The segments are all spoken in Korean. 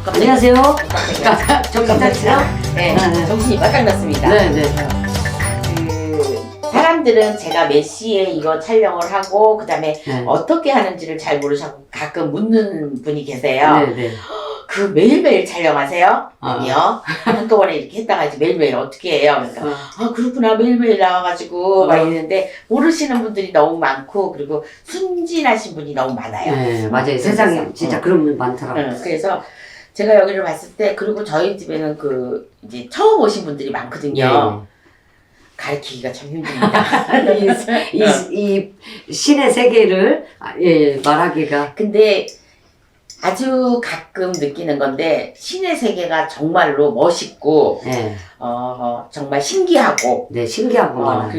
안녕하세요. 정신 차리세요? 네, 정신이 바짝 났습니다. 네네. 사람들은 제가 몇 시에 이거 촬영을 하고 그 다음에 네. 어떻게 하는지를 잘 모르셔서 가끔 묻는 분이 계세요. 네네. 그 매일매일 촬영하세요? 아. 아니요. 한꺼번에 이렇게 했다가 이제 매일매일 어떻게 해요? 그러니까 어. 그렇구나, 매일매일 나와가지고 막 어. 이러는데 모르시는 분들이 너무 많고 그리고 순진하신 분이 너무 많아요. 네, 맞아요. 그래서, 세상에 진짜 그런 분 많더라고요. 그래서 제가 여기를 봤을 때 그리고 저희 집에는 이제 처음 오신 분들이 많거든요. 가르치기가 참 힘듭니다. 이 신의 세계를 말하기가. 근데 아주 가끔 느끼는 건데 신의 세계가 정말로 멋있고 네, 정말 신기하고 네 신기하구나.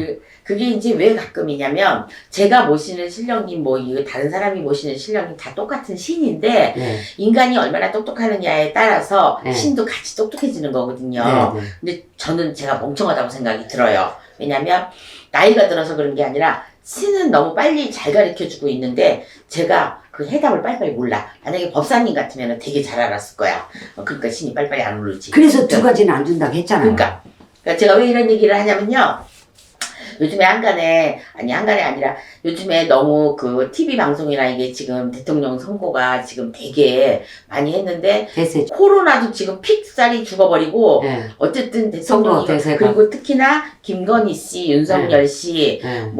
그게 이제 왜 가끔이냐면 제가 모시는 신령님 이거 다른 사람이 모시는 신령님 다 똑같은 신인데 네, 인간이 얼마나 똑똑하느냐에 따라서 네. 신도 같이 똑똑해지는 거거든요. 네, 네. 근데 저는 제가 멍청하다고 생각이 들어요. 왜냐면 나이가 들어서 그런 게 아니라 신은 너무 빨리 잘 가르쳐주고 있는데 제가 그 해답을 빨리빨리 몰라. 만약에 법사님 같으면 되게 잘 알았을 거야. 그러니까 신이 빨리빨리 안 오르지. 그래서 두 가지는 안 준다고 했잖아요. 그러니까 제가 왜 이런 얘기를 하냐면요. 요즘에 한간에 아니라 요즘에 너무 그 TV 방송이나 이게 지금 대통령 선거가 지금 되게 많이 했는데 대세. 코로나도 지금 픽살이 죽어버리고 네, 어쨌든 선거 대통령이 대세가. 그리고 특히나 김건희 씨, 윤석열 씨, 네.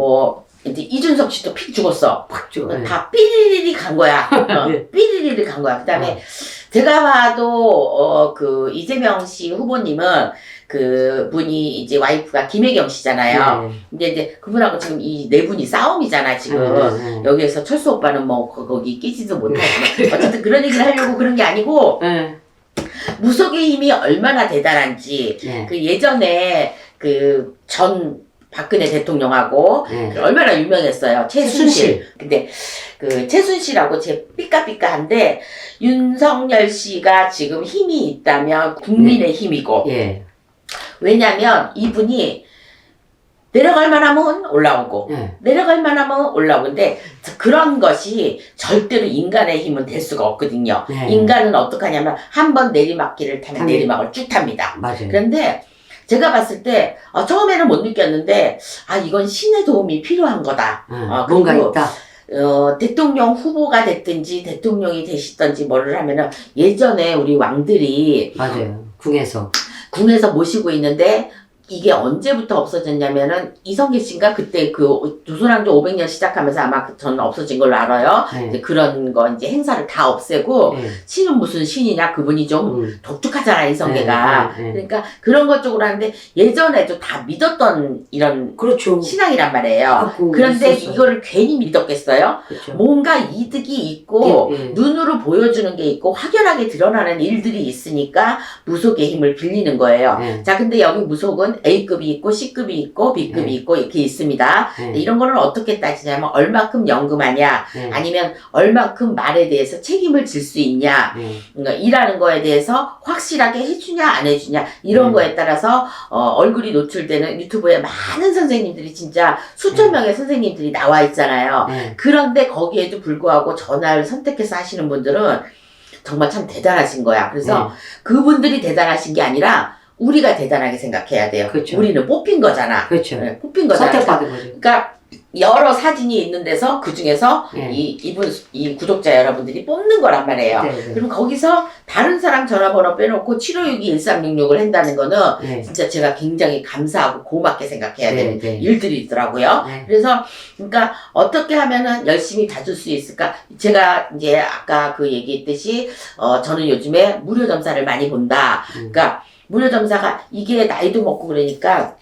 이제 이준석 씨도 픽 죽었어. 팍 죽어. 다 삐리리리 간 거야. 네. 삐리리리 간 거야. 그 다음에 제가 봐도 그 이재명 씨 후보님은 그 분이 이제 와이프가 김혜경 씨잖아요. 네. 근데 이제 그분하고 지금 이 네 분이 싸움이잖아 지금. 네. 여기에서 철수 오빠는 거기 끼지도 못하고 어쨌든 그런 얘기를 하려고 그런 게 아니고 네. 무속의 힘이 얼마나 대단한지 네. 그 예전에 그 전 박근혜 대통령하고 네. 얼마나 유명했어요. 최순실. 근데 그 최순실하고 제 삐까삐까한데 윤석열 씨가 지금 힘이 있다면 국민의 힘이고 예. 왜냐면 이분이 내려갈 만하면 올라오고 네. 내려갈 만하면 올라오는데 그런 것이 절대로 인간의 힘은 될 수가 없거든요. 네. 인간은 어떻게 하냐면 한 번 내리막길을 타면 타면. 내리막을 쭉 탑니다. 맞아요. 그런데 제가 봤을 때 처음에는 못 느꼈는데 이건 신의 도움이 필요한 거다. 뭔가 그리고 있다. 대통령 후보가 됐든지 대통령이 되시든지 뭐를 하면은 예전에 우리 왕들이 맞아요. 궁에서. 궁에서 모시고 있는데 이게 언제부터 없어졌냐면은 이성계 씨인가 그때 그 조선왕조 500년 시작하면서 아마 저는 없어진 걸로 알아요. 네. 이제 그런 거 이제 행사를 다 없애고 네. 신은 무슨 신이냐 그분이 좀 독특하잖아 이성계가. 네, 네, 네. 그러니까 그런 것 쪽으로 하는데 예전에도 다 믿었던 이런 그렇죠. 신앙이란 말이에요. 그런데 있었어요. 이거를 괜히 믿었겠어요? 그렇죠. 뭔가 이득이 있고 예, 예. 눈으로 보여주는 게 있고 확연하게 드러나는 일들이 있으니까 무속의 힘을 빌리는 거예요. 네. 자, 근데 여기 무속은 A급이 있고 C급이 있고 B급이 네. 있고 이렇게 있습니다. 네. 이런 거는 어떻게 따지냐면 얼마큼 연금하냐 네. 아니면 얼마큼 말에 대해서 책임을 질 수 있냐 네. 일하는 거에 대해서 확실하게 해주냐 안 해주냐 이런 거에 따라서 얼굴이 노출되는 유튜브에 많은 선생님들이 진짜 수천 명의 선생님들이 나와 있잖아요. 네. 그런데 거기에도 불구하고 전화를 선택해서 하시는 분들은 정말 참 대단하신 거야. 그래서 그분들이 대단하신 게 아니라 우리가 대단하게 생각해야 돼요. 그렇죠. 우리는 뽑힌 거잖아. 그렇죠. 네, 뽑힌 거잖아. 선택받은 거죠. 그러니까 여러 사진이 있는 데서 그 중에서 네. 이 구독자 여러분들이 뽑는 거란 말이에요. 네, 네. 그럼 거기서 다른 사람 전화번호 빼놓고 7562-1366을 한다는 거는 네. 진짜 제가 굉장히 감사하고 고맙게 생각해야 네, 되는 네. 일들이 있더라고요. 네. 그래서 그러니까 어떻게 하면은 열심히 봐줄 수 있을까? 제가 이제 아까 그 얘기했듯이 저는 요즘에 무료 점사를 많이 본다. 그러니까 무료 점사가 이게 나이도 먹고 그러니까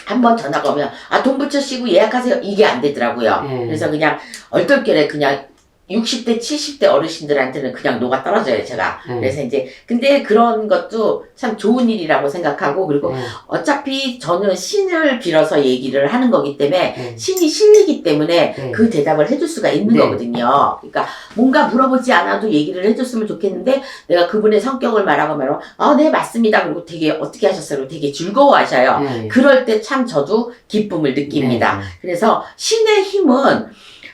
한번 전화가 오면 돈 붙여시고 예약하세요. 이게 안 되더라고요. 그래서 그냥 얼떨결에 그냥 60대, 70대 어르신들한테는 그냥 녹아 떨어져요, 제가. 그래서 이제, 근데 그런 것도 참 좋은 일이라고 생각하고, 그리고 어차피 저는 신을 빌어서 얘기를 하는 거기 때문에, 신이 신이기 때문에 그 대답을 해줄 수가 있는 거거든요. 그러니까 뭔가 물어보지 않아도 얘기를 해줬으면 좋겠는데, 내가 그분의 성격을 말하고 말하면, 네, 맞습니다. 그리고 되게 어떻게 하셨어요? 그리고 되게 즐거워하셔요. 그럴 때 참 저도 기쁨을 느낍니다. 그래서 신의 힘은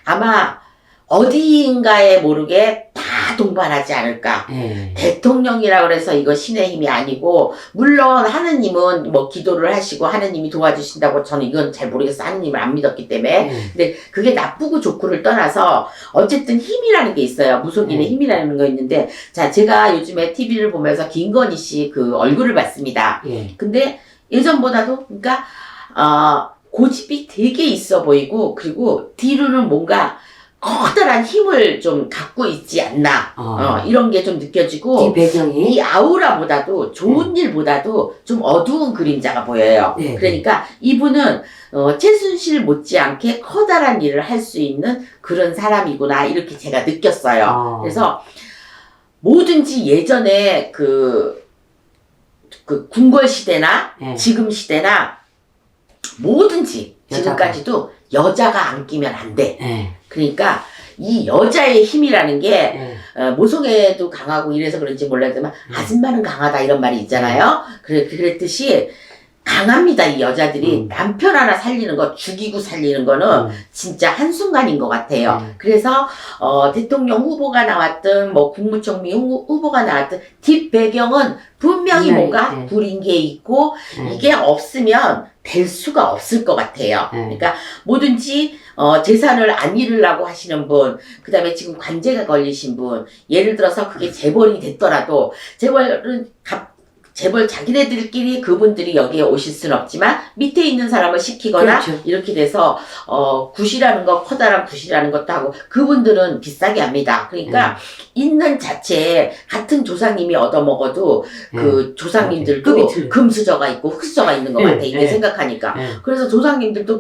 아마 어디인가에 모르게 다 동반하지 않을까. 예. 대통령이라 그래서 이거 신의 힘이 아니고, 물론 하느님은 뭐 기도를 하시고 하느님이 도와주신다고 저는 이건 잘 모르겠어. 하느님을 안 믿었기 때문에. 예. 근데 그게 나쁘고 좋고를 떠나서 어쨌든 힘이라는 게 있어요. 무속인의 힘이라는 거 있는데, 자, 제가 요즘에 TV를 보면서 김건희 씨 그 얼굴을 봤습니다. 예. 근데 예전보다도, 그러니까, 고집이 되게 있어 보이고, 그리고 뒤로는 뭔가 커다란 힘을 좀 갖고 있지 않나, 이런 게 좀 느껴지고, 이 배경이 이 아우라보다도, 좋은 일보다도 좀 어두운 그림자가 보여요. 네. 그러니까 이분은, 최순실 못지않게 커다란 일을 할 수 있는 그런 사람이구나, 이렇게 제가 느꼈어요. 그래서 뭐든지 예전에 그 궁궐 시대나 예. 지금 시대나 뭐든지 지금까지도 여자가 안 끼면 안 돼. 예. 그러니까 이 여자의 힘이라는 게 예. 모성애도 강하고 이래서 그런지 몰라도만 아줌마는 강하다 이런 말이 있잖아요. 그랬듯이 강합니다. 이 여자들이 남편 하나 살리는 거, 죽이고 살리는 거는 진짜 한순간인 것 같아요. 그래서 대통령 후보가 나왔든 뭐 국무총리 후보가 나왔든 뒷배경은 분명히 뭔가 구린 게 있고 이게 없으면 될 수가 없을 것 같아요. 그러니까 뭐든지 재산을 안 잃으려고 하시는 분, 그 다음에 지금 관제가 걸리신 분, 예를 들어서 그게 재벌이 됐더라도 재벌 자기네들끼리 그분들이 여기에 오실 수는 없지만 밑에 있는 사람을 시키거나 그렇죠. 이렇게 돼서 굿이라는 거, 커다란 굿이라는 것도 하고 그분들은 비싸게 합니다. 그러니까 있는 자체에 같은 조상님이 얻어먹어도 그 조상님들도 급이 틀려. 금수저가 있고 흑수저가 있는 것 같아. 이게 생각하니까. 그래서 조상님들도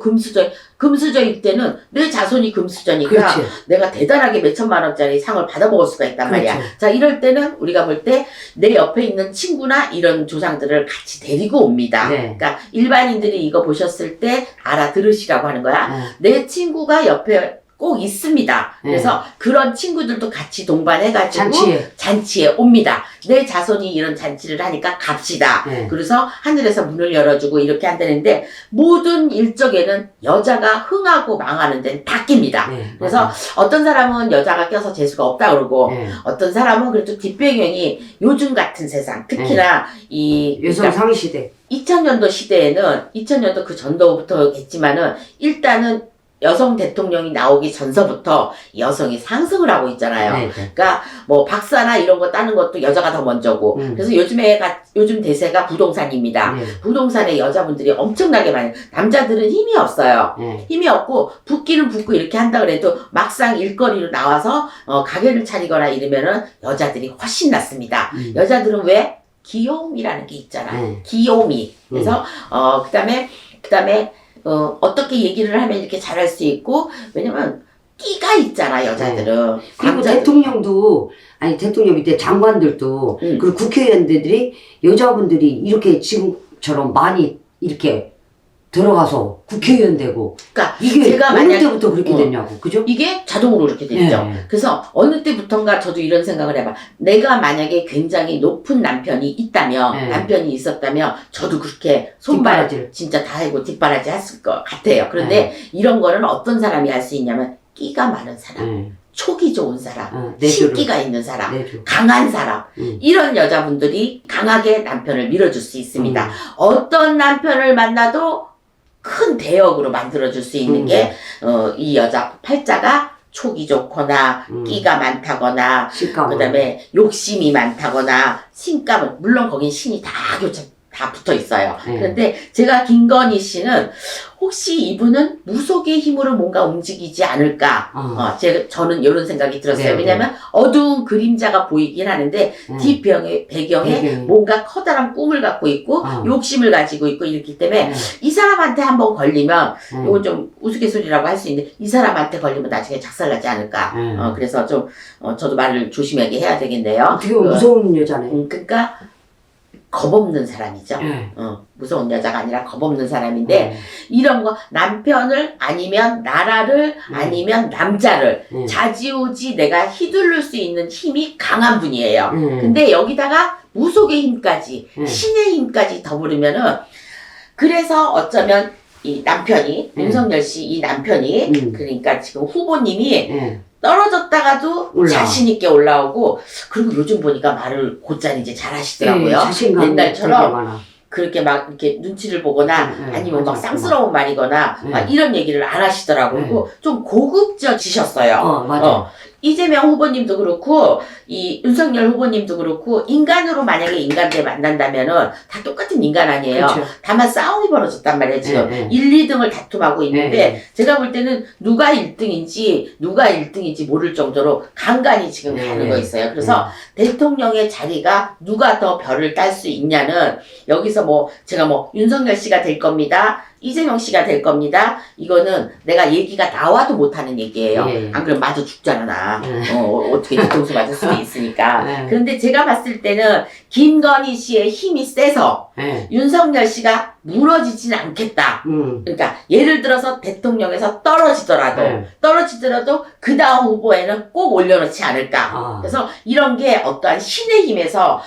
금수저일 때는 내 자손이 금수저니까 그렇지. 내가 대단하게 몇천만 원짜리 상을 받아먹을 수가 있단 말이야. 그렇죠. 자, 이럴 때는 우리가 볼 때 내 옆에 있는 친구나 이런 조상들을 같이 데리고 옵니다. 네. 그러니까 일반인들이 이거 보셨을 때 알아들으시라고 하는 거야. 내 친구가 옆에 꼭 있습니다. 그래서 그런 친구들도 같이 동반해가지고 잔치에 옵니다. 내 자손이 이런 잔치를 하니까 갑시다. 그래서 하늘에서 문을 열어주고 이렇게 한다는데 모든 일적에는 여자가 흥하고 망하는 데는 다 낍니다. 그래서 어떤 사람은 여자가 껴서 재수가 없다 그러고 어떤 사람은 그래도 뒷배경이 요즘 같은 세상 특히나 이 여성 상시대 2000년도 시대에는 2000년도 그 전도부터겠지만은 일단은 여성 대통령이 나오기 전서부터 여성이 상승을 하고 있잖아요. 그러니까 뭐 박사나 이런 거 따는 것도 여자가 더 먼저고. 그래서 요즘 대세가 부동산입니다. 부동산에 여자분들이 엄청나게 많이. 남자들은 힘이 없어요. 힘이 없고 붙기는 붙고 이렇게 한다 그래도 막상 일거리로 나와서 가게를 차리거나 이러면은 여자들이 훨씬 낫습니다. 여자들은 왜? 귀여움이라는 게 있잖아. 귀요미. 그래서 그다음에 어떻게 얘기를 하면 이렇게 잘할 수 있고, 왜냐면, 끼가 있잖아, 여자들은. 그리고 대통령 밑에 장관들도, 그리고 국회의원들이, 여자분들이 이렇게 지금처럼 많이 이렇게 들어가서 국회의원 되고. 그러니까 이게 제가 어느 때부터 그렇게 됐냐고, 그죠? 이게 자동으로 그렇게 됐죠. 그래서 어느 때부턴가 저도 이런 생각을 해봐. 내가 만약에 굉장히 높은 남편이 있다면, 남편이 있었다면, 저도 그렇게 손발 진짜 다 하고 뒷바라지 했을 것 같아요. 그런데 이런 거는 어떤 사람이 할 수 있냐면, 끼가 많은 사람. 촉이 좋은 사람, 신기가 있는 사람, 강한 사람, 이런 여자분들이 강하게 남편을 밀어줄 수 있습니다. 어떤 남편을 만나도 큰 대역으로 만들어줄 수 있는 게, 이 여자 팔자가 촉이 좋거나, 끼가 많다거나, 그 다음에 욕심이 많다거나, 신감은, 물론 거긴 신이 다 붙어 있어요. 그런데 제가 김건희 씨는 혹시 이분은 무속의 힘으로 뭔가 움직이지 않을까? 저는 이런 생각이 들었어요. 왜냐면 어두운 그림자가 보이긴 하는데 배경에 뭔가 커다란 꿈을 갖고 있고 욕심을 가지고 있고 이렇기 때문에 이 사람한테 한번 걸리면 이건 좀 우스갯소리라고 할 수 있는데 이 사람한테 걸리면 나중에 작살나지 않을까? 그래서 좀 저도 말을 조심하게 해야 되겠네요. 어떻게 보면 무서운 여자네. 그러니까 겁없는 사람이죠. 무서운 여자가 아니라 겁없는 사람인데 이런 거 남편을 아니면 나라를 아니면 남자를 좌지우지 내가 휘두를 수 있는 힘이 강한 분이에요. 근데 여기다가 무속의 힘까지 신의 힘까지 더불으면은 그래서 어쩌면 이 남편이 윤석열 씨 이 남편이 그러니까 지금 후보님이 떨어졌다가도 올라와. 자신 있게 올라오고 그리고 요즘 보니까 말을 곧잘 이제 잘 하시더라고요. 자신감 옛날처럼 되게 많아. 그렇게 막 이렇게 눈치를 보거나 아니면 막 맞아. 쌍스러운 말이거나 네. 막 이런 얘기를 안 하시더라고요. 그리고 좀 고급져지셨어요. 맞아. 이재명 후보님도 그렇고 이 윤석열 후보님도 그렇고 인간으로 만약에 인간들 만난다면은 다 똑같은 인간 아니에요. 그렇죠. 다만 싸움이 벌어졌단 말이에요. 지금 네. 1, 2등을 다툼하고 있는데 네. 제가 볼 때는 누가 1등인지 모를 정도로 간간히 지금 네. 가는 거 있어요. 그래서 대통령의 자리가 누가 더 별을 딸 수 있냐는 여기서 뭐 제가 뭐 윤석열 씨가 될 겁니다. 이재명 씨가 될 겁니다. 이거는 내가 얘기가 나와도 못하는 얘기예요. 예. 안 그러면 맞아 죽잖아 나. 예. 어떻게 뒤통수 맞을 수도 있으니까. 예. 그런데 제가 봤을 때는 김건희 씨의 힘이 세서 네. 윤석열 씨가 무너지진 않겠다. 음. 그러니까 예를 들어서 대통령에서 떨어지더라도 그 다음 후보에는 꼭 올려놓지 않을까. 그래서 이런 게 어떠한 신의 힘에서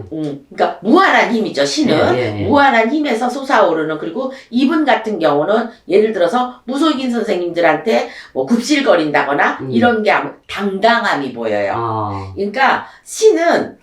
그러니까 무한한 힘이죠. 신은 무한한 힘에서 솟아오르는 그리고 이분 같은 경우는 예를 들어서 무속인 선생님들한테 뭐 굽실거린다거나 이런 게 당당함이 보여요. 그러니까 신은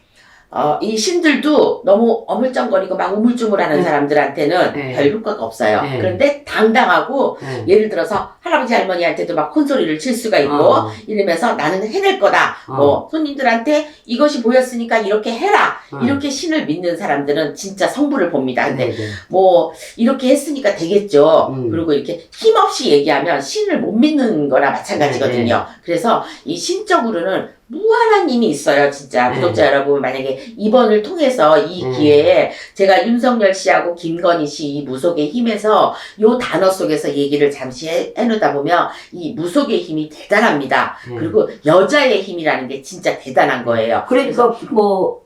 이 신들도 너무 어물쩡거리고 막 우물쭈물하는 사람들한테는 별 효과가 없어요. 그런데 당당하고 예를 들어서 할아버지 할머니한테도 막 콘소리를 칠 수가 있고 이러면서 나는 해낼 거다. 뭐 손님들한테 이것이 보였으니까 이렇게 해라. 이렇게 신을 믿는 사람들은 진짜 성부를 봅니다. 근데 뭐 이렇게 했으니까 되겠죠. 그리고 이렇게 힘없이 얘기하면 신을 못 믿는 거나 마찬가지거든요. 그래서 이 신적으로는 무한한 힘이 있어요, 진짜. 구독자 여러분, 만약에 이번을 통해서 이 기회에 제가 윤석열 씨하고 김건희 씨 이 무속의 힘에서 요 단어 속에서 얘기를 잠시 해놓다 보면 이 무속의 힘이 대단합니다. 그리고 여자의 힘이라는 게 진짜 대단한 거예요. 그러니까 뭐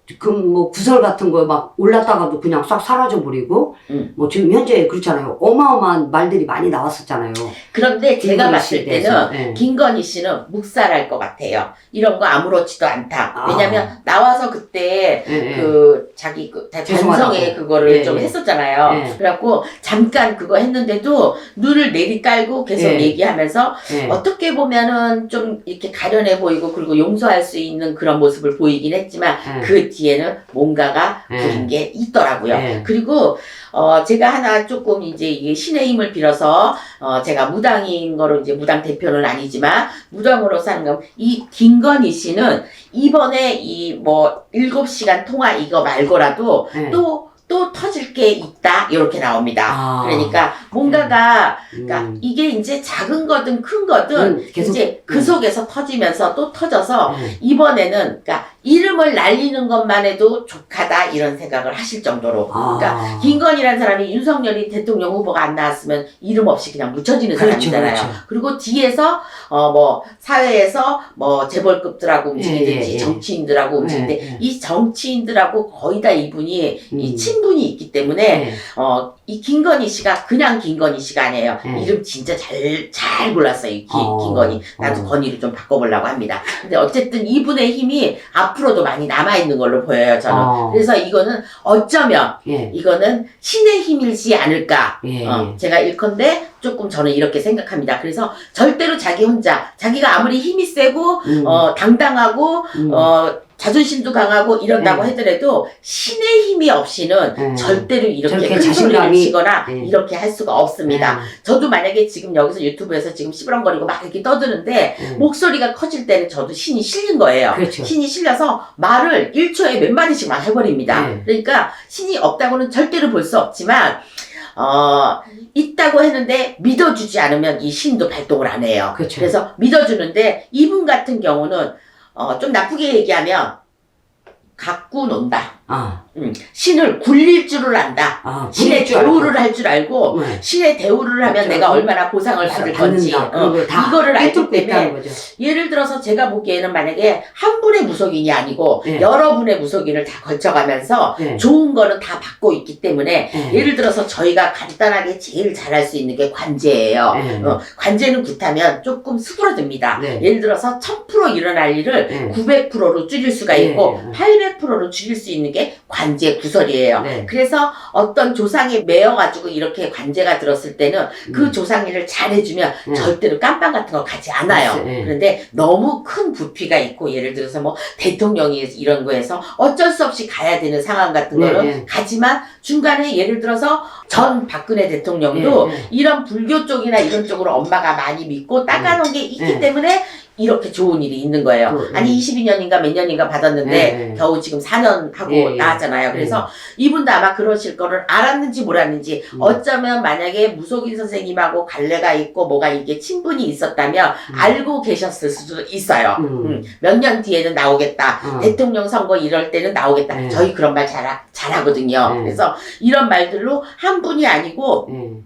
구설 같은 거 막 올랐다가도 그냥 싹 사라져 버리고 뭐 지금 현재 그렇잖아요. 어마어마한 말들이 많이 나왔었잖아요. 그런데 제가 봤을 때는 네. 김건희 씨는 묵살할 것 같아요. 이런 거 아무렇지도 않다. 왜냐면 나와서 그때 그 자기 그 반성회 그거를 좀 했었잖아요. 그래갖고 잠깐 그거 했는데도 눈을 내리깔고 계속 얘기하면서 어떻게 보면은 좀 이렇게 가련해 보이고 그리고 용서할 수 있는 그런 모습을 보이긴 했지만 그 뒤에는 뭔가가 부린 게 있더라고요. 그리고 제가 하나 조금 이제 이게 신의 힘을 빌어서 제가 무당인 거로 이제 무당 대표는 아니지만 무당으로서 하는 건 이 김건희 씨는 이번에 이 뭐 7시간 통화 이거 말고라도 또 터질 게 있다 이렇게 나옵니다. 그러니까 뭔가가 그러니까 이게 이제 작은 거든 큰 거든 이제 그 속에서 터지면서 또 터져서 이번에는 그러니까 이름을 날리는 것만 해도 족하다 이런 생각을 하실 정도로 그러니까 김건희라는 사람이 윤석열이 대통령 후보가 안 나왔으면 이름 없이 그냥 묻혀지는 사람이잖아요. 그리고 뒤에서 뭐 사회에서 뭐 재벌급들하고 움직이든지 정치인들하고 움직이는데 이 정치인들하고 거의 다 이분이 이 친분이 있기 때문에 이 김건희 씨가 그냥 김건희 씨가 아니에요. 이름 진짜 잘 골랐어요. 이 김건희. 나도 건희를 좀 바꿔보려고 합니다. 근데 어쨌든 이분의 힘이 앞으로도 많이 남아있는 걸로 보여요, 저는. 그래서 이거는 어쩌면 이거는 신의 힘이지 않을까. 제가 일컨대 조금 저는 이렇게 생각합니다. 그래서 절대로 자기 혼자, 자기가 아무리 힘이 세고, 당당하고, 자존심도 강하고 이런다고 하더라도 신의 힘이 없이는 절대로 이렇게 큰 소리를 치거나 이렇게 할 수가 없습니다. 저도 만약에 지금 여기서 유튜브에서 지금 시부렁거리고 막 이렇게 떠드는데 목소리가 커질 때는 저도 신이 실린 거예요. 신이 실려서 말을 1초에 몇 마디씩 막 해버립니다. 그러니까 신이 없다고는 절대로 볼 수 없지만 있다고 했는데 믿어주지 않으면 이 신도 발동을 안 해요. 그래서 믿어주는데 이분 같은 경우는 좀 나쁘게 얘기하면 갖고 논다. 신을 굴릴 줄을 안다. 신의 대우를 할 줄 알고 신의 대우를 하면 내가 얼마나 보상을 받을 건지 이거를 알기 때문에 예를 들어서 제가 보기에는 만약에 한 분의 무속인이 아니고 여러분의 무속인을 다 걸쳐가면서 좋은 거는 다 받고 있기 때문에 예를 들어서 저희가 간단하게 제일 잘할 수 있는 게 관제예요. 관제는 굿하면 조금 수그러듭니다. 예를 들어서 1000% 일어날 일을 900%로 줄일 수가 있고 800%로 줄일 수 있는 게 게 관제 구설이에요. 네. 그래서 어떤 조상에 매여가지고 이렇게 관제가 들었을 때는 그 조상일을 잘해주면 절대로 깜빵 같은 거 가지 않아요. 네. 그런데 너무 큰 부피가 있고 예를 들어서 뭐 대통령이 이런 거에서 어쩔 수 없이 가야 되는 상황 같은 거는 네. 가지만 중간에 예를 들어서 전 박근혜 대통령도 네. 이런 불교 쪽이나 이런 쪽으로 엄마가 많이 믿고 닦아놓은 게 있기 네. 때문에 이렇게 좋은 일이 있는 거예요. 아니 22년인가 몇 년인가 받았는데 네. 겨우 지금 4년 하고 네. 나왔잖아요. 그래서 이분도 아마 그러실 거를 알았는지 몰랐는지 어쩌면 만약에 무속인 선생님하고 갈래가 있고 뭐가 이게 친분이 있었다면 알고 계셨을 수도 있어요. 몇 년 뒤에는 나오겠다. 대통령 선거 이럴 때는 나오겠다. 네. 저희 그런 말 잘하거든요. 네. 그래서 이런 말들로 한 분이 아니고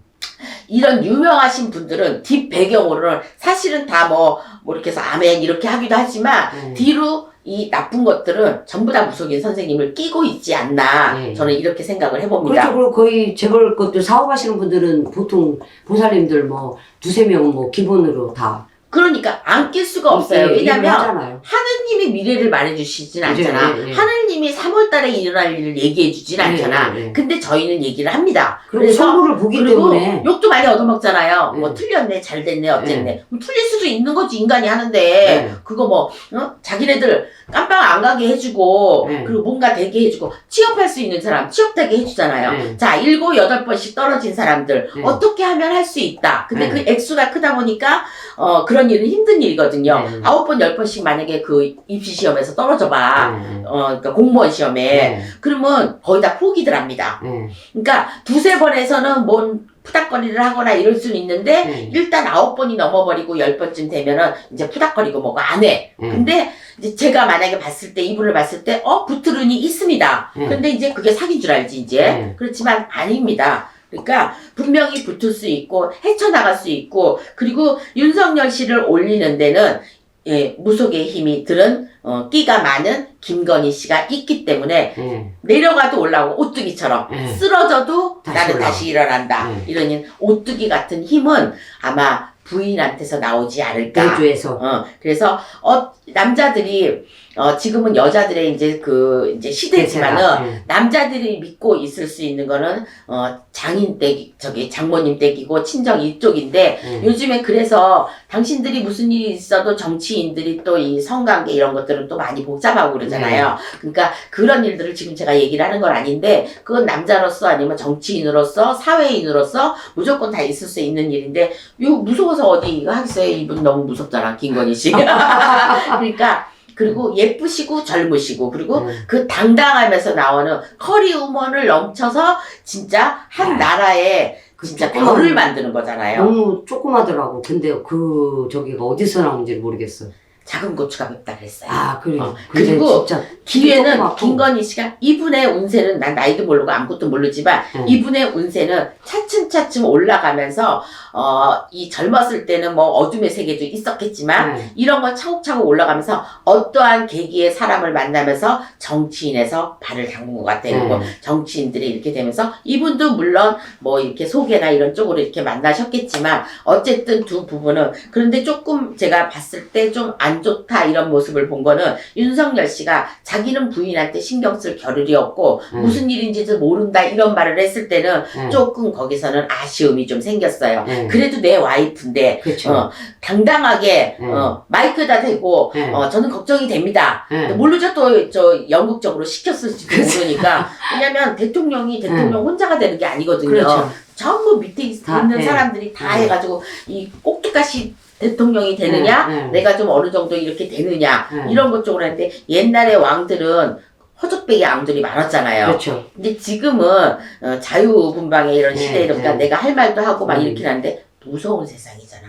이런 유명하신 분들은 뒷 배경으로는 사실은 다 뭐 이렇게 해서 아멘 이렇게 하기도 하지만 뒤로 이 나쁜 것들은 전부 다 무속인 선생님을 끼고 있지 않나 저는 이렇게 생각을 해봅니다. 그렇죠. 그리고 거의 재벌 것들 사업하시는 분들은 보통 보살님들 뭐 두세 명은 뭐 기본으로 다 그러니까 안 낄 수가 없어요. 예, 왜냐면 하잖아요. 하느님이 미래를 말해주시진 그죠, 않잖아. 예, 예. 하느님이 3월달에 일어날 일을 얘기해주진 않잖아. 예, 예. 근데 저희는 얘기를 합니다. 그리고 선물을 보기 그리고 때문에 욕도 많이 얻어먹잖아요. 예. 뭐 틀렸네, 잘 됐네, 어쨌네. 그럼 틀릴 수도 있는 거지 인간이 하는데 그거 뭐 자기네들 깜빵 안 가게 해주고 그리고 뭔가 되게 해주고 취업할 수 있는 사람 취업되게 해주잖아요. 자 7, 8번씩 떨어진 사람들 어떻게 하면 할 수 있다. 근데 그 액수가 크다 보니까 그런 일은 힘든 일이거든요. 9번, 10번씩 만약에 그 입시시험에서 떨어져봐. 그러니까 공무원 시험에. 그러면 거의 다 포기들 합니다. 그러니까 두세 번에서는 뭔 푸닥거리를 하거나 이럴 수는 있는데 일단 9번이 넘어버리고 10번쯤 되면은 이제 푸닥거리고 뭐가 안 해. 근데 이제 제가 만약에 봤을 때 이분을 봤을 때 붙으르니 있습니다. 근데 이제 그게 사귄 줄 알지 이제. 그렇지만 아닙니다. 그러니까 분명히 붙을 수 있고 헤쳐나갈 수 있고 그리고 윤석열 씨를 올리는 데는 무속의 힘이 들은 끼가 많은 김건희 씨가 있기 때문에 내려가도 올라오고 오뚜기처럼 쓰러져도 나는 다시 일어난다. 이런 오뚜기 같은 힘은 아마 부인한테서 나오지 않을까. 내주에서. 그래서 남자들이 지금은 여자들의 이제 시대지만은 남자들이 믿고 있을 수 있는 거는 장인 댁 장모님 댁이고 친정 이쪽인데 요즘에 그래서 당신들이 무슨 일이 있어도 정치인들이 또 이 성관계 이런 것들은 또 많이 복잡하고 그러잖아요. 그러니까 그런 일들을 지금 제가 얘기를 하는 건 아닌데 그건 남자로서 아니면 정치인으로서 사회인으로서 무조건 다 있을 수 있는 일인데 이거 무서워서 어디 이거 하겠어요. 이분 너무 무섭잖아 김건희 씨. 그러니까 그리고 예쁘시고 젊으시고 그리고 그 당당하면서 나오는 커리우먼을 넘쳐서 진짜 한 나라에 진짜 별을 만드는 거잖아요. 너무 조그마더라고. 근데 저기가 어디서 나온지 모르겠어. 작은 고추가 맵다 그랬어요. 그래요. 그리고 진짜 기회는 조그맣고. 김건희 씨가 이분의 운세는 난 나이도 모르고 아무것도 모르지만 이분의 운세는 차츰차츰 올라가면서 이 젊었을 때는 뭐 어둠의 세계도 있었겠지만 이런 거 차곡차곡 올라가면서 어떠한 계기의 사람을 만나면서 정치인에서 발을 담근 것 같아요. 정치인들이 이렇게 되면서 이분도 물론 뭐 이렇게 소개나 이런 쪽으로 이렇게 만나셨겠지만 어쨌든 두 부분은 그런데 조금 제가 봤을 때 좀 안 좋다 이런 모습을 본 거는 윤석열 씨가 자기는 부인한테 신경 쓸 겨를이 없고 무슨 일인지도 모른다 이런 말을 했을 때는 조금 거기서는 아쉬움이 좀 생겼어요. 그래도 내 와이프인데 그렇죠. 당당하게 마이크에다 대고 저는 걱정이 됩니다. 모르죠 또 저 영국적으로 시켰을지도 모르니까 왜냐면 대통령 혼자가 되는 게 아니거든요. 그렇죠. 전부 밑에 있는 사람들이 다 해가지고 이 꼭두가시 대통령이 되느냐 내가 좀 어느 정도 이렇게 되느냐 이런 것 쪽으로 하는데 옛날에 왕들은 허접배기 왕들이 많았잖아요. 그렇죠. 근데 지금은 자유분방의 이런 시대에 그러니까 내가 할 말도 하고 막 이렇게 하는데 무서운 세상이잖아.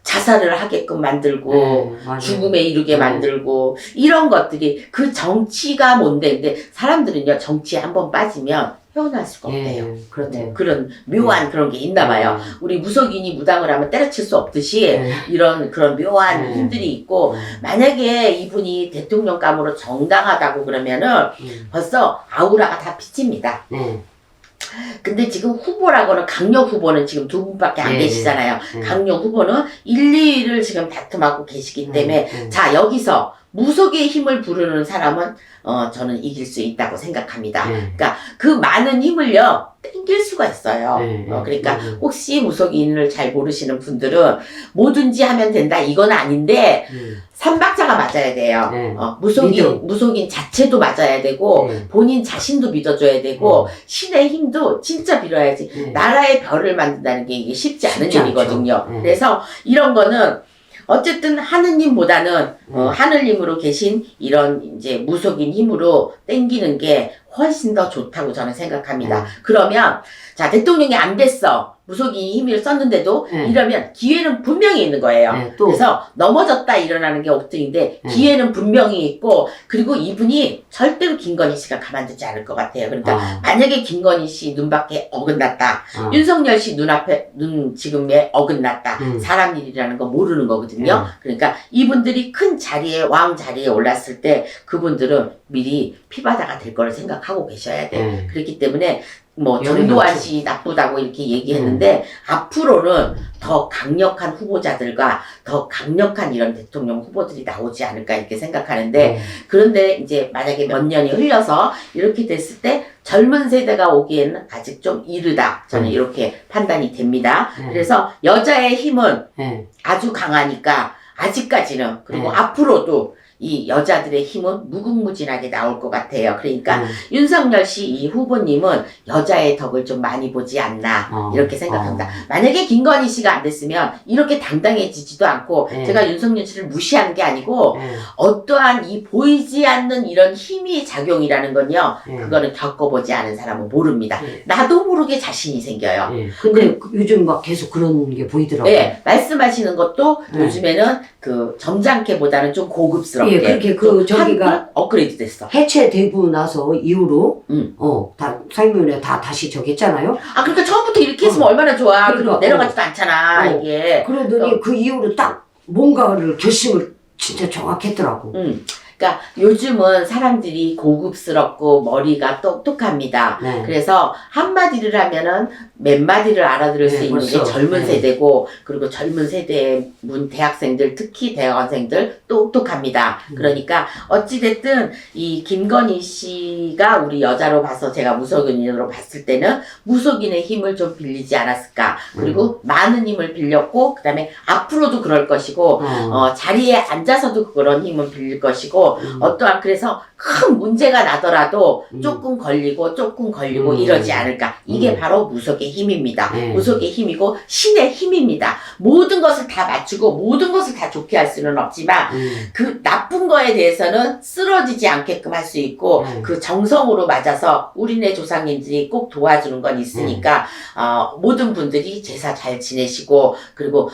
자살을 하게끔 만들고 죽음에 이르게 만들고 이런 것들이 그 정치가 뭔데 근데 사람들은요 정치에 한번 빠지면 헤어날 수가 없대요. 그렇대요. 그런 묘한 그런 게 있나 봐요. 우리 무속인이 무당을 하면 때려칠 수 없듯이 이런 그런 묘한 힘들이 있고 만약에 이분이 대통령감으로 정당하다고 그러면은 벌써 아우라가 다 비칩니다. 근데 지금 후보라고는 강력 후보는 지금 두 분밖에 안 계시잖아요. 강력 후보는 1, 2위를 지금 다툼하고 계시기 때문에 자 여기서 무속의 힘을 부르는 사람은 저는 이길 수 있다고 생각합니다. 네. 그러니까 그 많은 힘을요 땡길 수가 있어요. 네, 그러니까 혹시 무속인을 잘 모르시는 분들은 뭐든지 하면 된다 이건 아닌데 삼박자가 맞아야 돼요. 네. 무속인 무속인 자체도 맞아야 되고 네. 본인 자신도 믿어줘야 되고 신의 힘도 진짜 빌어야지. 네. 나라의 별을 만든다는 게 이게 쉽지 않은 쉽지 일이거든요. 않죠. 네. 그래서 이런 거는 어쨌든 하느님보다는 하늘님으로 계신 이런 이제 무속인 힘으로 땡기는 게 훨씬 더 좋다고 저는 생각합니다. 그러면 자 대통령이 안 됐어. 무속인 힘을 썼는데도 이러면 기회는 분명히 있는 거예요. 또. 그래서 넘어졌다 일어나는 게 옥등인데 기회는 분명히 있고 그리고 이분이 절대로 김건희 씨가 가만두지 않을 것 같아요. 그러니까 만약에 김건희 씨 눈밖에 어긋났다. 윤석열 씨 눈 지금에 어긋났다. 사람 일이라는 거 모르는 거거든요. 그러니까 이분들이 큰 자리에 왕 자리에 올랐을 때 그분들은 미리 피바다가 될 거를 생각하고 계셔야 돼. 그렇기 때문에 뭐 전두환 씨 나쁘다고 이렇게 얘기했는데 앞으로는 더 강력한 후보자들과 더 강력한 이런 대통령 후보들이 나오지 않을까 이렇게 생각하는데 그런데 이제 만약에 몇 년이 흘려서 이렇게 됐을 때 젊은 세대가 오기에는 아직 좀 이르다 저는 이렇게 판단이 됩니다. 그래서 여자의 힘은 아주 강하니까 아직까지는 그리고 앞으로도 이 여자들의 힘은 무궁무진하게 나올 것 같아요. 그러니까 윤석열 씨 이 후보님은 여자의 덕을 좀 많이 보지 않나 이렇게 생각합니다. 만약에 김건희 씨가 안 됐으면 이렇게 당당해지지도 않고 제가 윤석열 씨를 무시하는 게 아니고 어떠한 이 보이지 않는 이런 힘이 작용이라는 건요. 그거는 겪어보지 않은 사람은 모릅니다. 나도 모르게 자신이 생겨요. 근데 요즘 막 계속 그런 게 보이더라고요. 네, 말씀하시는 것도 요즘에는 그 점잖게보다는 좀 고급스럽게 그렇게 저기가 업그레이드 됐어. 해체되고 나서 이후로 다 상임위원회 다 다시 저기 했잖아요. 그러니까 처음부터 이렇게 했으면 얼마나 좋아. 그러니까, 그리고 내려가지도 않잖아 이게. 그러더니 그 이후로 딱 뭔가를 결심을 진짜 정확했더라고. 그러니까 요즘은 사람들이 고급스럽고 머리가 똑똑합니다. 그래서 한마디를 하면은 몇 마디를 알아들을 수 있는 게 젊은 세대고 그리고 젊은 세대의 대학생들 특히 대학원생들 똑똑합니다. 그러니까 어찌됐든 이 김건희 씨가 우리 여자로 봐서 제가 무속인으로 봤을 때는 무속인의 힘을 좀 빌리지 않았을까. 그리고 많은 힘을 빌렸고 그 다음에 앞으로도 그럴 것이고 자리에 앉아서도 그런 힘을 빌릴 것이고 어떠한 그래서 큰 문제가 나더라도 조금 걸리고 이러지 않을까. 이게 바로 무속의 힘입니다. 무속의 힘이고 신의 힘입니다. 모든 것을 다 맞추고 모든 것을 다 좋게 할 수는 없지만 그 나쁜 거에 대해서는 쓰러지지 않게끔 할 수 있고 그 정성으로 맞아서 우리네 조상님들이 꼭 도와주는 건 있으니까 모든 분들이 제사 잘 지내시고 그리고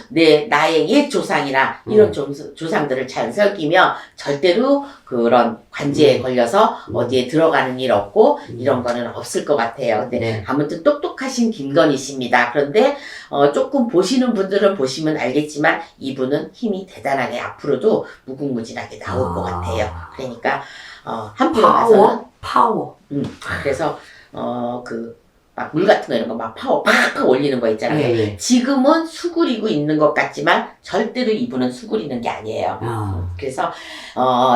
나의 옛 조상이나 이런 조상들을 잘 섬기며 절대로 그런 관제에 걸려서 어디에 들어가는 일 없고 이런 거는 없을 것 같아요. 근데 아무튼 똑똑하신 김건희 씨입니다. 그런데 조금 보시는 분들은 보시면 알겠지만 이분은 힘이 대단하게 앞으로도 무궁무진하게 나올 것 같아요. 그러니까 한편으로 봐서는 파워. 그래서 막 물 같은 거 이런 거 막 파워 팍팍 올리는 거 있잖아요. 지금은 수그리고 있는 것 같지만 절대로 이분은 수그리는 게 아니에요. 그래서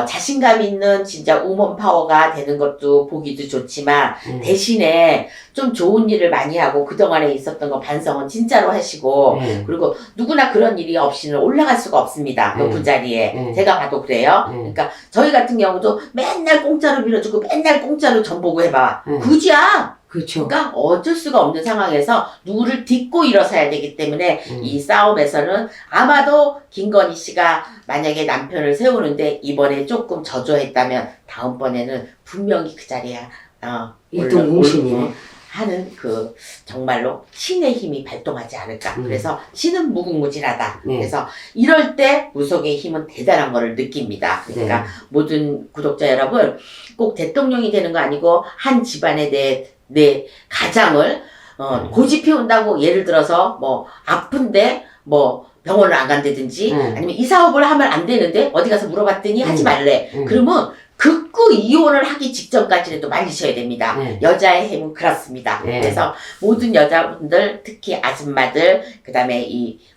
자신감 있는 진짜 우먼 파워가 되는 것도 보기도 좋지만 대신에 좀 좋은 일을 많이 하고 그동안에 있었던 거 반성은 진짜로 하시고 그리고 누구나 그런 일이 없이는 올라갈 수가 없습니다. 높은 자리에. 제가 봐도 그래요. 그러니까 저희 같은 경우도 맨날 공짜로 밀어주고 맨날 공짜로 전 보고 해봐. 그지야. 그렇죠. 그러니까 어쩔 수가 없는 상황에서 누구를 딛고 일어서야 되기 때문에 이 싸움에서는 아마도 김건희 씨가 만약에 남편을 세우는데 이번에 조금 저조했다면 다음번에는 분명히 그 자리에 일등공신이네. 하는 정말로 신의 힘이 발동하지 않을까. 그래서 신은 무궁무진하다. 그래서 이럴 때 무속의 힘은 대단한 거를 느낍니다. 그러니까 모든 구독자 여러분 꼭 대통령이 되는 거 아니고 한 집안에 내 가장을 고집해온다고 예를 들어서 뭐 아픈데 뭐 병원을 안 간다든지 아니면 이 사업을 하면 안 되는데 어디 가서 물어봤더니 하지 말래. 그러면 극구 또 이혼을 하기 직전까지라도 말리셔야 됩니다. 네. 여자의 힘은 그렇습니다. 네. 그래서 모든 여자분들, 특히 아줌마들, 그 다음에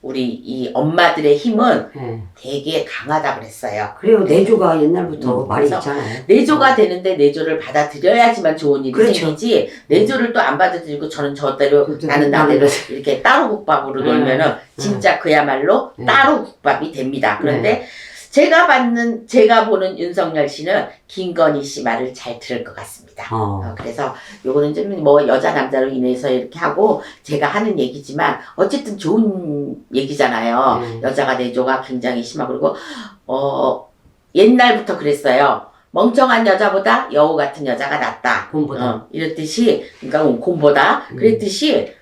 우리 이 엄마들의 힘은 네. 되게 강하다 그랬어요. 그래요. 내조가 옛날부터 말이 그래서 있잖아요. 내조가 되는데 내조를 받아들여야지만 좋은 일이 그렇죠. 생기지, 내조를 또 안 받아들이고 저는 저대로 그렇죠. 나는 나대로 이렇게 따로 국밥으로 놀면은 진짜 그야말로 네. 따로 국밥이 됩니다. 그런데 제가 보는 윤석열 씨는 김건희 씨 말을 잘 들을 것 같습니다. 그래서 요거는 좀 뭐 여자 남자로 인해서 이렇게 하고 제가 하는 얘기지만 어쨌든 좋은 얘기잖아요. 여자가 내조가 굉장히 심하고, 그리고 옛날부터 그랬어요. 멍청한 여자보다 여우 같은 여자가 낫다. 곰보다. 이랬듯이, 그러니까 곰보다 그랬듯이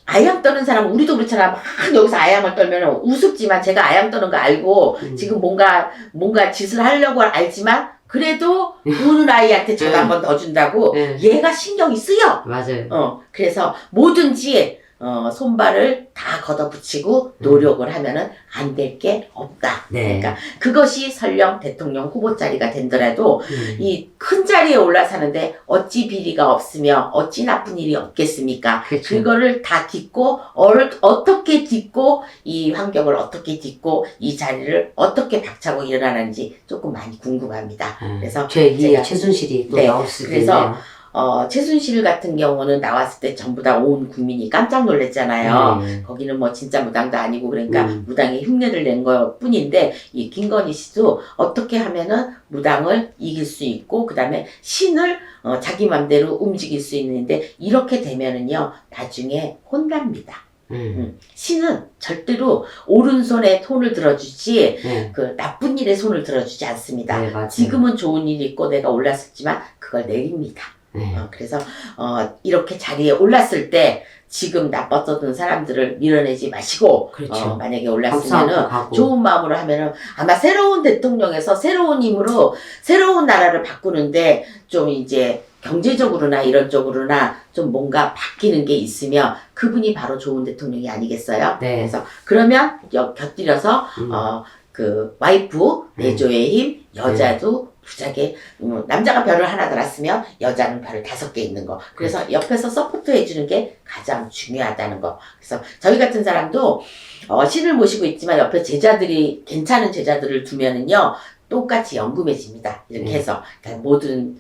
아양 떠는 사람, 우리도 그렇잖아. 막 여기서 아양을 떨면 우습지만 제가 아양 떠는 거 알고 지금 뭔가 짓을 하려고 알지만 그래도 우는 아이한테 전화 한 번 더 준다고 얘가 신경이 쓰여. 맞아요. 그래서 뭐든지 손발을 다 걷어붙이고 노력을 하면은 안 될 게 없다. 네. 그러니까 그것이 설령 대통령 후보 자리가 된더라도 이 큰 자리에 올라서는데 어찌 비리가 없으며 어찌 나쁜 일이 없겠습니까? 그렇죠. 그거를 다 딛고 어떻게 딛고 이 환경을 어떻게 딛고 이 자리를 어떻게 박차고 일어나는지 조금 많이 궁금합니다. 그래서 제2의 최순실이 또 나올 수도 그래서 있네요. 최순실 같은 경우는 나왔을 때 전부 다 온 국민이 깜짝 놀랐잖아요. 거기는 뭐 진짜 무당도 아니고 그러니까 무당의 흉내를 낸 것 뿐인데 이 김건희 씨도 어떻게 하면은 무당을 이길 수 있고 그 다음에 신을 자기 맘대로 움직일 수 있는데 이렇게 되면은요 나중에 혼납니다. 신은 절대로 오른손에 손을 들어주지 그 나쁜 일에 손을 들어주지 않습니다. 네, 맞아요. 지금은 좋은 일이 있고 내가 올랐었지만 그걸 내립니다. 그래서 이렇게 자리에 올랐을 때 지금 나빴었던 사람들을 밀어내지 마시고 그렇죠. 만약에 올랐으면은 좋은 마음으로 하면은 아마 새로운 대통령에서 새로운 힘으로 새로운 나라를 바꾸는데 좀 이제 경제적으로나 이런 쪽으로나 좀 뭔가 바뀌는 게 있으면 그분이 바로 좋은 대통령이 아니겠어요? 네. 그래서 그러면 곁들여서 그 와이프 내조의 힘, 여자도 부작에 남자가 별을 하나 달았으면 여자는 별을 5개 있는 거. 그래서 옆에서 서포트 해주는 게 가장 중요하다는 거. 그래서 저희 같은 사람도 신을 모시고 있지만 옆에 제자들이 괜찮은 제자들을 두면은요 똑같이 연금해집니다. 이렇게 해서 그러니까 모든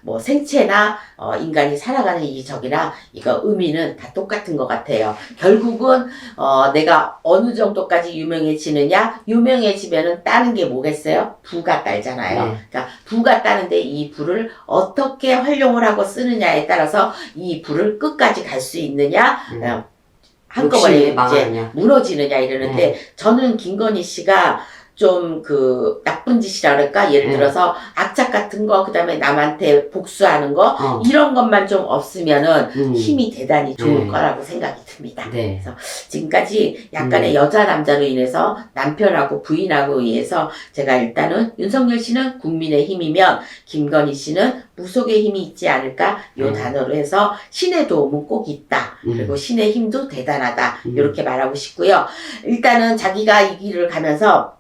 뭐 생체나 인간이 살아가는 이 적이나 이거 의미는 다 똑같은 것 같아요. 결국은 내가 어느 정도까지 유명해지느냐, 유명해지면은 따는 게 뭐겠어요? 부가 따잖아요. 그러니까 부가 따는데 이 부를 어떻게 활용을 하고 쓰느냐에 따라서 이 부를 끝까지 갈 수 있느냐. 한꺼번에 이제 무너지느냐 이러는데 저는 김건희 씨가 좀 나쁜 짓이라 그럴까? 예를 들어서 악착 같은 거, 그 다음에 남한테 복수하는 거, 이런 것만 좀 없으면은 힘이 대단히 좋을 거라고 생각이 듭니다. 그래서 지금까지 약간의 여자 남자로 인해서 남편하고 부인하고 의해서 제가 일단은 윤석열 씨는 국민의 힘이면 김건희 씨는 무속의 힘이 있지 않을까? 요 단어로 해서 신의 도움은 꼭 있다. 그리고 신의 힘도 대단하다. 이렇게 말하고 싶고요. 일단은 자기가 이 길을 가면서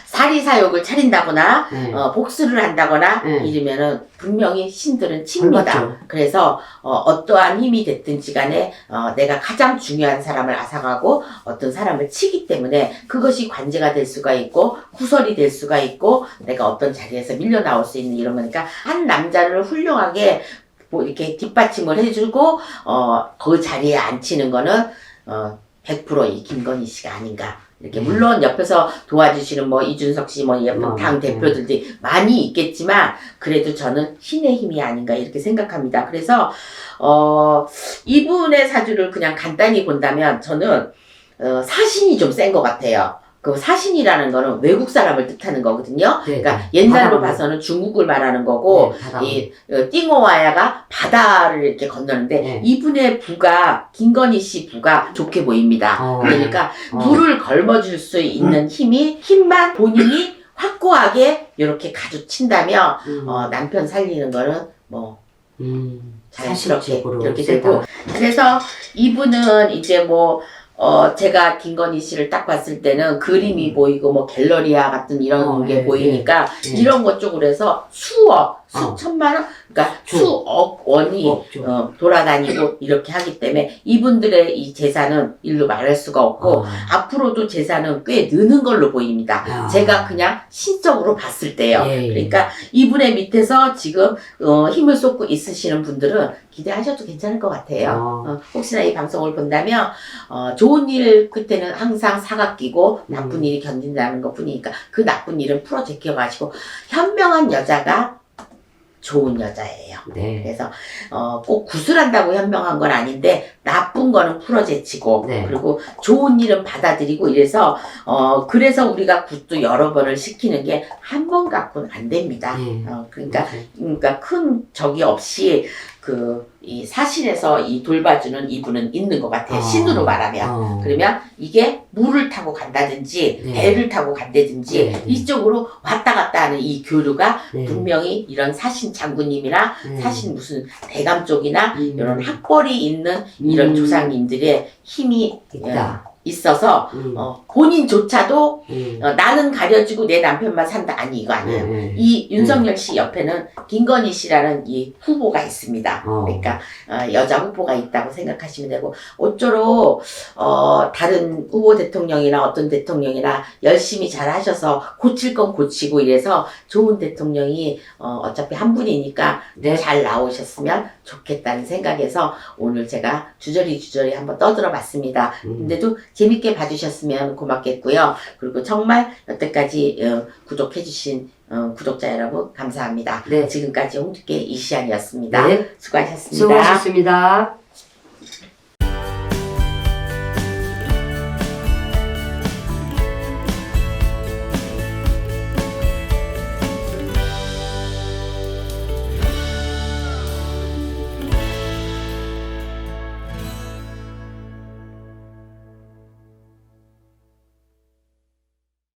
사리사욕을 차린다거나 복수를 한다거나 이러면은 분명히 신들은 칩니다. 그래서 어떠한 힘이 됐든지 간에 내가 가장 중요한 사람을 앗아가고 어떤 사람을 치기 때문에 그것이 관제가 될 수가 있고 구설이 될 수가 있고 내가 어떤 자리에서 밀려 나올 수 있는 이런 거니까 한 남자를 훌륭하게 뭐 이렇게 뒷받침을 해주고 그 자리에 앉히는 거는 100% 이 김건희 씨가 아닌가. 이렇게 물론 옆에서 도와주시는 뭐 이준석 씨 뭐 예쁜 당 대표들이 많이 있겠지만 그래도 저는 신의 힘이 아닌가 이렇게 생각합니다. 그래서 이분의 사주를 그냥 간단히 본다면 저는 사신이 좀 센 것 같아요. 그 사신이라는 거는 외국 사람을 뜻하는 거거든요. 그러니까 옛날로 봐서는 중국을 말하는 거고 이 띵호와야가 바다를 이렇게 건너는데 이분의 부가 김건희 씨 부가 좋게 보입니다. 그러니까 부를 걸머줄 수 있는 힘만 본인이 확고하게 이렇게 가져친다면 남편 살리는 거는 뭐 자연스럽게 이렇게 되고 그래서 이분은 이제 뭐 제가 김건희 씨를 딱 봤을 때는 그림이 보이고, 뭐, 갤러리아 같은 이런 게 예, 보이니까, 예. 이런 것 쪽으로 해서 수천만 원? 그러니까 수억 원이, 돌아다니고, 이렇게 하기 때문에, 이분들의 이 재산은 일로 말할 수가 없고, 앞으로도 재산은 꽤 느는 걸로 보입니다. 제가 그냥 신적으로 봤을 때요. 예, 예. 그러니까, 이분의 밑에서 지금, 힘을 쏟고 있으시는 분들은 기대하셔도 괜찮을 것 같아요. 혹시나 이 방송을 본다면, 좋은 일 끝에는 항상 사각 끼고 나쁜 일이 견딘다는 것 뿐이니까 그 나쁜 일은 풀어 제껴가지고 현명한 여자가 좋은 여자예요. 네. 그래서 꼭 구술한다고 현명한 건 아닌데 나쁜 거는 풀어제치고 네. 그리고 좋은 일은 받아들이고 이래서 그래서 우리가 굿도 여러 번을 시키는 게 한 번 갖고는 안 됩니다. 그러니까 큰 적이 없이 이 사신에서 이 돌봐주는 이분은 있는 것 같아요. 신으로 말하면. 그러면 이게 물을 타고 간다든지 네. 배를 타고 간다든지 네. 이쪽으로 왔다 갔다 하는 이 교류가 네. 분명히 이런 사신 장군님이나 네. 사신 무슨 대감 쪽이나 이런 학벌이 있는 이런 조상님들의 힘이 있다. 있어서 본인조차도 나는 가려지고 내 남편만 산다. 아니 이거 아니에요. 이 윤석열 씨 옆에는 김건희 씨라는 이 후보가 있습니다. 그러니까 여자 후보가 있다고 생각하시면 되고 어쩌로 다른 후보 대통령이나 어떤 대통령이나 열심히 잘 하셔서 고칠 건 고치고 이래서 좋은 대통령이 어차피 한 분이니까 네. 잘 나오셨으면 좋겠다는 생각에서 오늘 제가 주저리 한번 떠들어 봤습니다. 근데도 재밌게 봐주셨으면 고맙겠고요. 그리고 정말 여태까지 구독해주신 구독자 여러분 감사합니다. 네. 지금까지 홍두깨 이시안이었습니다. 네. 수고하셨습니다. 수고하셨습니다.